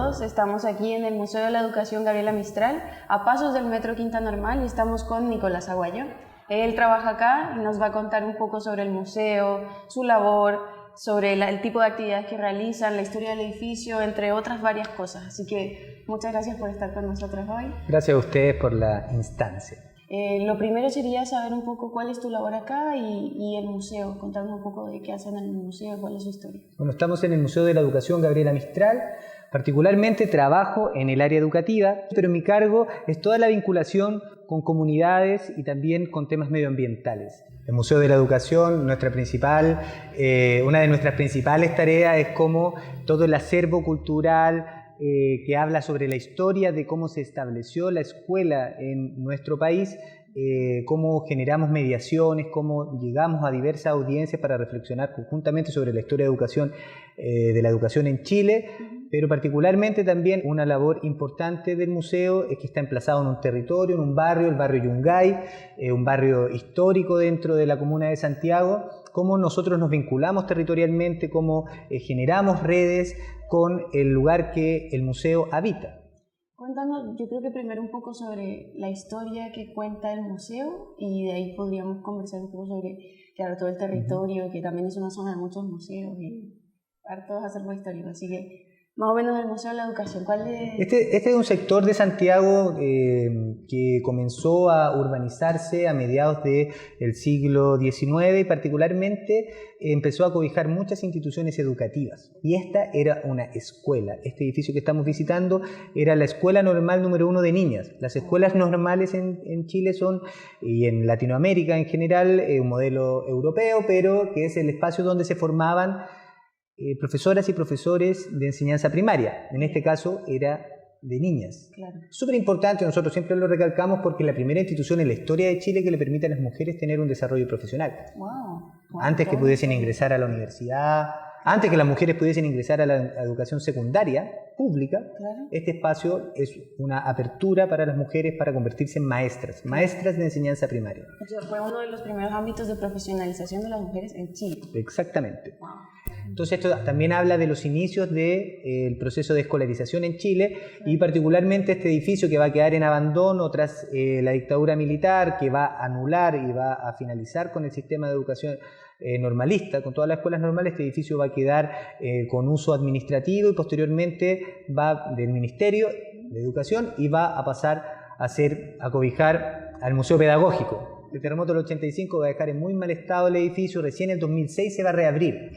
todos. Estamos aquí en el Museo de la Educación Gabriela Mistral, a pasos del Metro Quinta Normal, y estamos con Nicolás Aguayo. Él trabaja acá y nos va a contar un poco sobre el museo, su labor, sobre el tipo de actividades que realizan, la historia del edificio, entre otras varias cosas. Así que muchas gracias por estar con nosotros hoy. Gracias a ustedes por la instancia. Lo primero sería saber un poco cuál es tu labor acá y el museo, contarme un poco de qué hacen en el museo, cuál es su historia. Bueno, estamos en el Museo de la Educación Gabriela Mistral. Particularmente trabajo en el área educativa, pero mi cargo es toda la vinculación con comunidades y también con temas medioambientales. El Museo de la Educación, una de nuestras principales tareas es como todo el acervo cultural que habla sobre la historia de cómo se estableció la escuela en nuestro país, cómo generamos mediaciones, cómo llegamos a diversas audiencias para reflexionar conjuntamente sobre la historia de la educación en Chile, pero particularmente también una labor importante del museo es que está emplazado en un territorio, en un barrio, el barrio Yungay, un barrio histórico dentro de la comuna de Santiago, cómo nosotros nos vinculamos territorialmente, cómo generamos redes con el lugar que el museo habita. Cuéntanos, yo creo que primero un poco sobre la historia que cuenta el museo y de ahí podríamos conversar un poco sobre, claro, todo el territorio, que también es una zona de muchos museos y hartos acervos históricos, así que más o menos el Museo de la Educación, ¿cuál es? Este es un sector de Santiago que comenzó a urbanizarse a mediados del siglo XIX y particularmente empezó a cobijar muchas instituciones educativas. Y esta era una escuela. Este edificio que estamos visitando era la Escuela Normal número 1 de niñas. Las escuelas normales en Chile son, y en Latinoamérica en general, un modelo europeo, pero que es el espacio donde se formaban profesoras y profesores de enseñanza primaria. En este caso era de niñas. Claro. Súper importante, nosotros siempre lo recalcamos porque es la primera institución en la historia de Chile que le permite a las mujeres tener un desarrollo profesional. Wow. Antes que pudiesen ingresar a la universidad, antes que las mujeres pudiesen ingresar a la educación secundaria pública, claro, este espacio es una apertura para las mujeres para convertirse en maestras de enseñanza primaria. Entonces, fue uno de los primeros ámbitos de profesionalización de las mujeres en Chile. Exactamente. Wow. Entonces esto también habla de los inicios del proceso de escolarización en Chile y particularmente este edificio que va a quedar en abandono tras la dictadura militar, que va a anular y va a finalizar con el sistema de educación normalista, con todas las escuelas normales. Este edificio va a quedar con uso administrativo y posteriormente va del Ministerio de Educación y va a pasar a cobijar al Museo Pedagógico. El terremoto del 85 va a dejar en muy mal estado el edificio, recién en el 2006 se va a reabrir.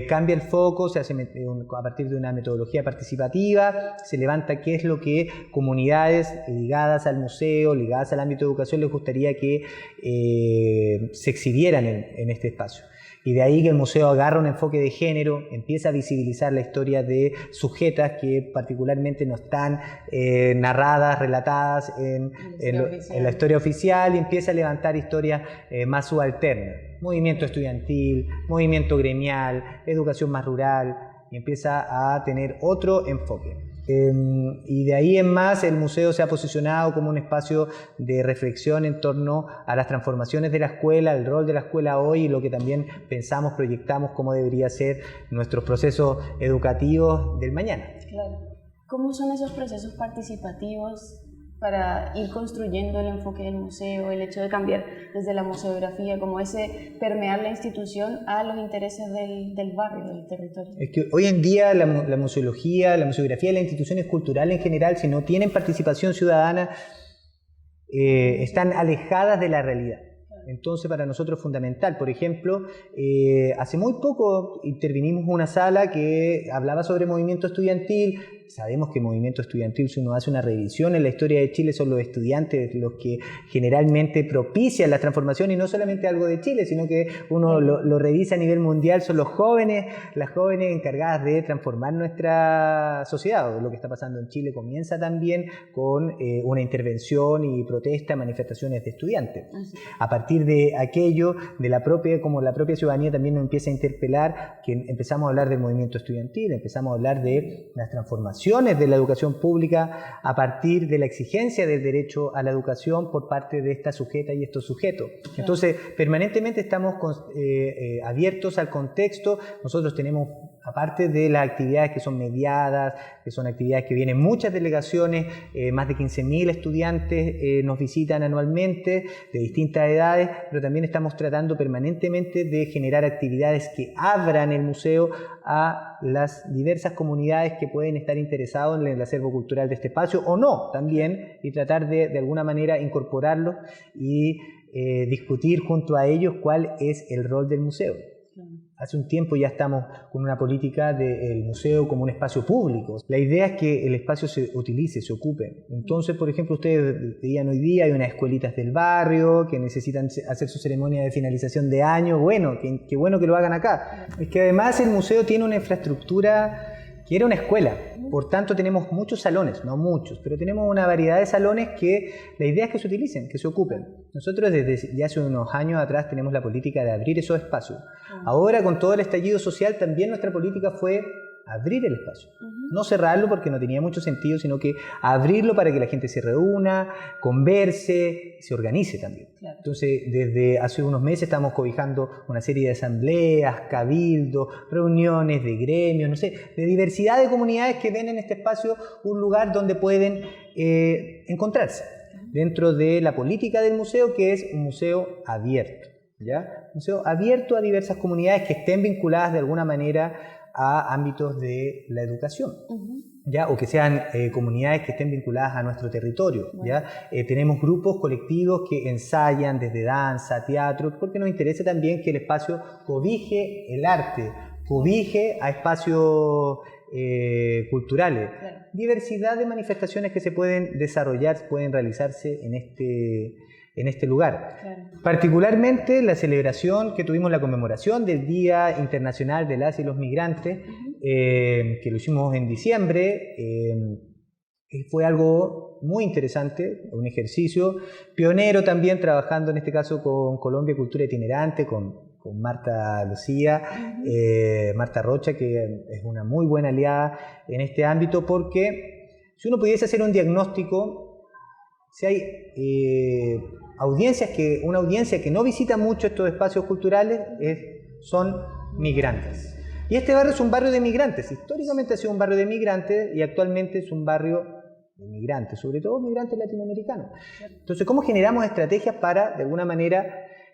Cambia el foco, se hace a partir de una metodología participativa, se levanta qué es lo que comunidades ligadas al museo, ligadas al ámbito de educación les gustaría que se exhibieran en este espacio. Y de ahí que el museo agarra un enfoque de género, empieza a visibilizar la historia de sujetas que particularmente no están narradas, relatadas en la historia oficial y empieza a levantar historias más subalternas. Movimiento estudiantil, movimiento gremial, educación más rural y empieza a tener otro enfoque. Y de ahí en más el museo se ha posicionado como un espacio de reflexión en torno a las transformaciones de la escuela, el rol de la escuela hoy y lo que también pensamos, proyectamos cómo debería ser nuestros procesos educativos del mañana. Claro. ¿Cómo son esos procesos participativos para ir construyendo el enfoque del museo, el hecho de cambiar desde la museografía, como ese permear la institución a los intereses del barrio, del territorio? Es que hoy en día la museología, la museografía, las instituciones culturales en general, si no tienen participación ciudadana, están alejadas de la realidad. Entonces para nosotros es fundamental. Por ejemplo, hace muy poco intervinimos en una sala que hablaba sobre movimiento estudiantil. Sabemos que movimiento estudiantil, si uno hace una revisión en la historia de Chile, son los estudiantes los que generalmente propician la transformación y no solamente algo de Chile, sino que uno lo revisa a nivel mundial, son los jóvenes, las jóvenes encargadas de transformar nuestra sociedad. Lo que está pasando en Chile comienza también con una intervención y protesta, manifestaciones de estudiantes. A partir de aquello, como la propia ciudadanía también nos empieza a interpelar, que empezamos a hablar del movimiento estudiantil, empezamos a hablar de las transformaciones de la educación pública a partir de la exigencia del derecho a la educación por parte de esta sujeta y estos sujetos. Entonces, permanentemente estamos abiertos al contexto. Nosotros tenemos aparte de las actividades que son mediadas, que son actividades que vienen muchas delegaciones, más de 15.000 estudiantes nos visitan anualmente de distintas edades, pero también estamos tratando permanentemente de generar actividades que abran el museo a las diversas comunidades que pueden estar interesados en el acervo cultural de este espacio o no también, y tratar de alguna manera incorporarlos y discutir junto a ellos cuál es el rol del museo. Hace un tiempo ya estamos con una política del museo como un espacio público. La idea es que el espacio se utilice, se ocupe. Entonces, por ejemplo, ustedes veían hoy día, hay unas escuelitas del barrio que necesitan hacer su ceremonia de finalización de año. Bueno, qué bueno que lo hagan acá. Es que además el museo tiene una infraestructura que era una escuela. Por tanto, tenemos muchos salones, no muchos, pero tenemos una variedad de salones que la idea es que se utilicen, que se ocupen. Nosotros desde ya hace unos años atrás tenemos la política de abrir esos espacios. Ahora, con todo el estallido social, también nuestra política fue abrir el espacio. No cerrarlo porque no tenía mucho sentido, sino que abrirlo para que la gente se reúna, converse, se organice también. Claro. Entonces, desde hace unos meses estamos cobijando una serie de asambleas, cabildos, reuniones de gremios, no sé, de diversidad de comunidades que ven en este espacio un lugar donde pueden encontrarse dentro de la política del museo, que es un museo abierto, ¿ya? Un museo abierto a diversas comunidades que estén vinculadas de alguna manera a ámbitos de la educación, ¿ya? O que sean comunidades que estén vinculadas a nuestro territorio, ¿ya? Tenemos grupos colectivos que ensayan desde danza, teatro, porque nos interesa también que el espacio cobije el arte, cobije a espacios culturales. Claro. Diversidad de manifestaciones que se pueden desarrollar, pueden realizarse en este lugar. Claro. Particularmente la celebración que tuvimos, la conmemoración del Día Internacional de las y los Migrantes, que lo hicimos en diciembre, fue algo muy interesante, un ejercicio pionero también, trabajando en este caso con Colombia Cultura Itinerante, con Marta Lucía, Marta Rocha, que es una muy buena aliada en este ámbito, porque si uno pudiese hacer un diagnóstico, si hay una audiencia que no visita mucho estos espacios culturales, son migrantes. Y este barrio es un barrio de migrantes. Históricamente ha sido un barrio de migrantes y actualmente es un barrio de migrantes, sobre todo migrantes latinoamericanos. Entonces, ¿cómo generamos estrategias para, de alguna manera,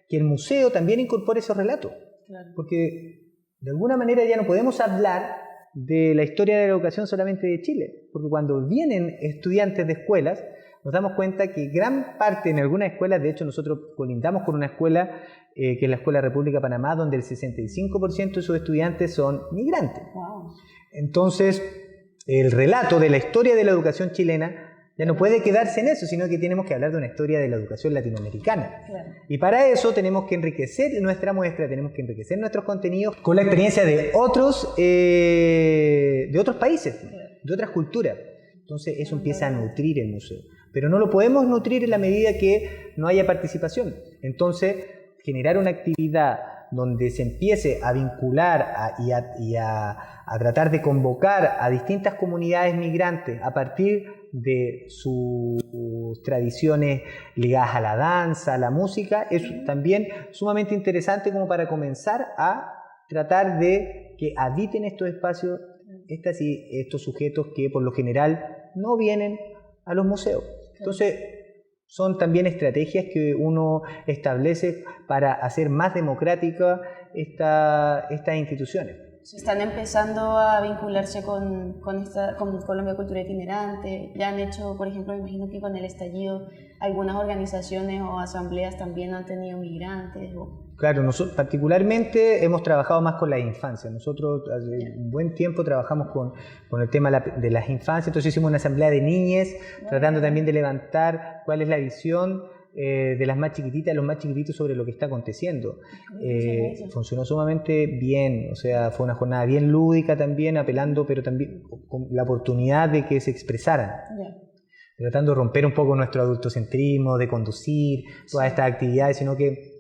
que el museo también incorpore esos relatos? Claro. Porque, de alguna manera, ya no podemos hablar de la historia de la educación solamente de Chile. Porque cuando vienen estudiantes de escuelas, nos damos cuenta que gran parte en algunas escuelas, de hecho nosotros colindamos con una escuela que es la Escuela República Panamá, donde el 65% de sus estudiantes son migrantes. Wow. Entonces, el relato de la historia de la educación chilena ya no puede quedarse en eso, sino que tenemos que hablar de una historia de la educación latinoamericana. Claro. Y para eso tenemos que enriquecer nuestra muestra, tenemos que enriquecer nuestros contenidos con la experiencia de otros países, claro, de otras culturas. Entonces eso empieza a nutrir el museo. Pero no lo podemos nutrir en la medida que no haya participación. Entonces, generar una actividad donde se empiece a vincular y a tratar de convocar a distintas comunidades migrantes a partir de sus tradiciones ligadas a la danza, a la música, es también sumamente interesante como para comenzar a tratar de que habiten estos espacios estos sujetos que por lo general no vienen a los museos. Entonces, son también estrategias que uno establece para hacer más democráticas estas instituciones. Están empezando a vincularse con Colombia Cultura Itinerante. Ya han hecho, por ejemplo, me imagino que con el estallido algunas organizaciones o asambleas también han tenido migrantes. Claro, nosotros particularmente hemos trabajado más con las infancias. Nosotros hace un buen tiempo trabajamos con el tema de las infancias, entonces hicimos una asamblea de niñes, tratando también de levantar cuál es la visión de las más chiquititas, los más chiquititos sobre lo que está aconteciendo. Funcionó sumamente bien, o sea, fue una jornada bien lúdica también, apelando, pero también con la oportunidad de que se expresaran. Tratando de romper un poco nuestro adultocentrismo, de conducir todas estas actividades, sino que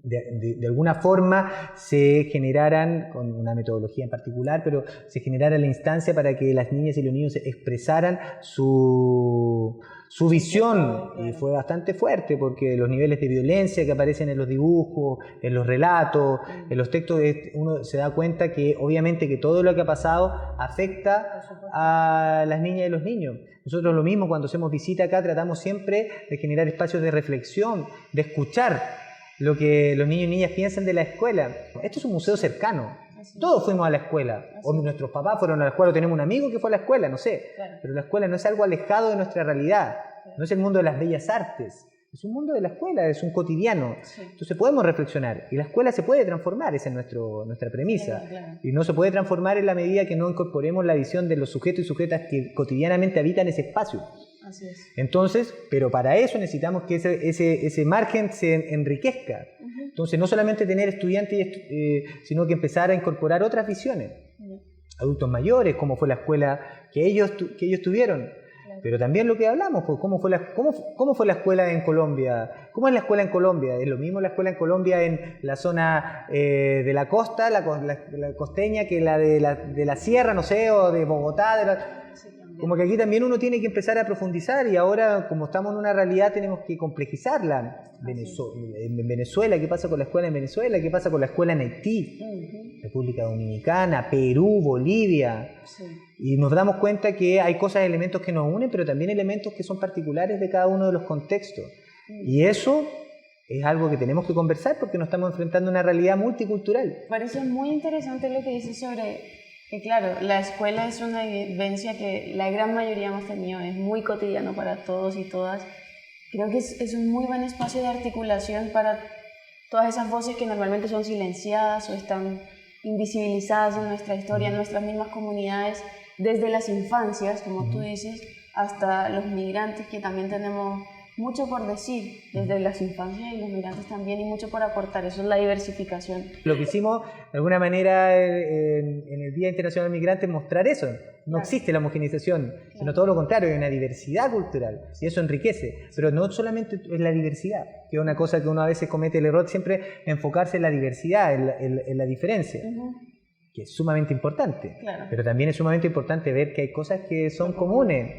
de alguna forma se generaran, con una metodología en particular, pero se generara la instancia para que las niñas y los niños expresaran su su visión, y fue bastante fuerte porque los niveles de violencia que aparecen en los dibujos, en los relatos, en los textos, uno se da cuenta que obviamente que todo lo que ha pasado afecta a las niñas y los niños. Nosotros lo mismo, cuando hacemos visita acá, tratamos siempre de generar espacios de reflexión, de escuchar lo que los niños y niñas piensan de la escuela. Esto es un museo cercano. Todos fuimos a la escuela, o nuestros papás fueron a la escuela, o tenemos un amigo que fue a la escuela, no sé. Pero la escuela no es algo alejado de nuestra realidad, no es el mundo de las bellas artes, es un mundo de la escuela, es un cotidiano. Entonces podemos reflexionar, y la escuela se puede transformar, esa es nuestra premisa. Y no se puede transformar en la medida que no incorporemos la visión de los sujetos y sujetas que cotidianamente habitan ese espacio. Así es. Entonces, pero para eso necesitamos que ese margen se enriquezca. Entonces, no solamente tener estudiantes, sino que empezar a incorporar otras visiones. Adultos mayores, cómo fue la escuela que ellos tuvieron. Pero también lo que hablamos, pues, cómo fue la escuela en Colombia. ¿Cómo es la escuela en Colombia? ¿Es lo mismo la escuela en Colombia en la zona de la costa, la costeña, que la de la sierra, no sé, o de Bogotá? Como que aquí también uno tiene que empezar a profundizar, y ahora, como estamos en una realidad, tenemos que complejizarla. En Venezuela, ¿qué pasa con la escuela en Venezuela? ¿Qué pasa con la escuela en Haití? República Dominicana, Perú, Bolivia. Y nos damos cuenta que hay cosas, elementos que nos unen, pero también elementos que son particulares de cada uno de los contextos. Y eso es algo que tenemos que conversar, porque nos estamos enfrentando a una realidad multicultural. Parece muy interesante lo que dices sobre que, claro, la escuela es una vivencia que la gran mayoría hemos tenido, es muy cotidiano para todos y todas. Creo que es un muy buen espacio de articulación para todas esas voces que normalmente son silenciadas o están invisibilizadas en nuestra historia, en nuestras mismas comunidades, desde las infancias, como tú dices, hasta los migrantes, que también tenemos mucho por decir desde las infancias, y los migrantes también, y mucho por aportar. Eso es la diversificación. Lo que hicimos de alguna manera en el Día Internacional del Migrante es mostrar eso. No existe la homogeneización, sino todo lo contrario, hay una diversidad cultural, y eso enriquece. Pero no solamente es la diversidad, que es una cosa que uno a veces comete el error, siempre enfocarse en la diversidad, en la diferencia. Que es sumamente importante, pero también es sumamente importante ver que hay cosas que son comunes.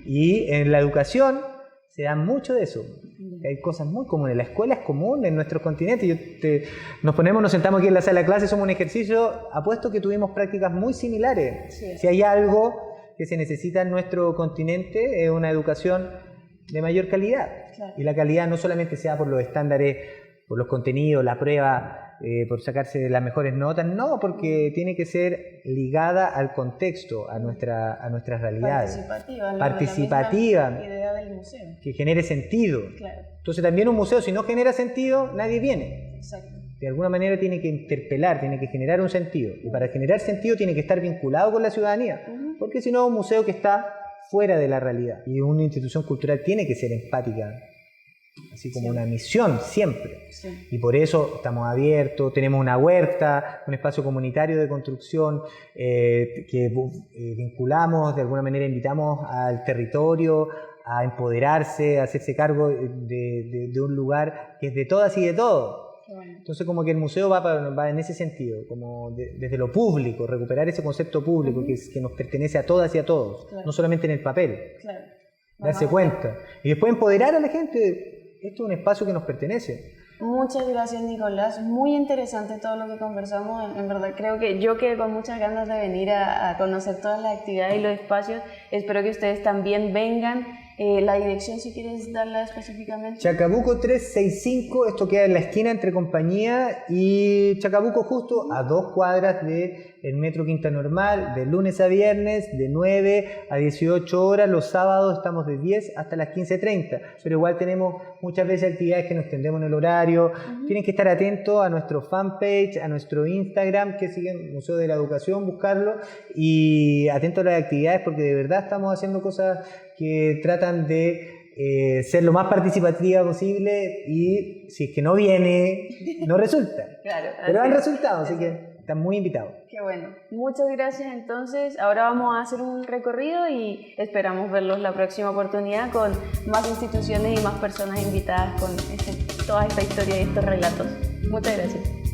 Y en la educación se da mucho de eso, que hay cosas muy comunes. La escuela es común en nuestros continentes. Nos sentamos aquí en la sala de clases, somos un ejercicio, apuesto que tuvimos prácticas muy similares. Si hay algo que se necesita en nuestro continente, es una educación de mayor calidad. Y la calidad no solamente sea por los estándares, por los contenidos, la prueba, por sacarse las mejores notas, no, porque tiene que ser ligada al contexto, a nuestras realidades. Participativa. La idea del museo. Que genere sentido. Entonces también un museo, si no genera sentido, nadie viene. De alguna manera tiene que interpelar, tiene que generar un sentido. Y para generar sentido tiene que estar vinculado con la ciudadanía. Porque si no, es un museo que está fuera de la realidad. Y una institución cultural tiene que ser empática. Así como una misión siempre. Y por eso estamos abiertos, tenemos una huerta, un espacio comunitario de construcción que vinculamos, de alguna manera invitamos al territorio a empoderarse, a hacerse cargo de un lugar que es de todas y de todos. Entonces como que el museo va en ese sentido, como desde lo público, recuperar ese concepto público que nos pertenece a todas y a todos, no solamente en el papel. Darse cuenta. Y después empoderar a la gente. Esto es un espacio que nos pertenece. Muchas gracias, Nicolás. Muy interesante todo lo que conversamos. En verdad, creo que yo quedé con muchas ganas de venir a conocer todas las actividades y los espacios. Espero que ustedes también vengan. La dirección, si quieres darla específicamente. Chacabuco 365, esto queda en la esquina entre Compañía y Chacabuco, justo a 2 cuadras del Metro Quinta Normal, de lunes a viernes, de 9 a 18 horas. Los sábados estamos de 10 hasta las 15:30, pero igual tenemos muchas veces actividades que nos extendemos en el horario. Tienen que estar atentos a nuestro fanpage, a nuestro Instagram, que siguen Museo de la Educación, buscarlo, y atentos a las actividades, porque de verdad estamos haciendo cosas que tratan de ser lo más participativa posible, y si es que no viene, no resulta. Pero han resultado, así que están muy invitados. Qué bueno. Muchas gracias. Entonces, ahora vamos a hacer un recorrido y esperamos verlos la próxima oportunidad con más instituciones y más personas invitadas con toda esta historia y estos relatos. Muchas gracias.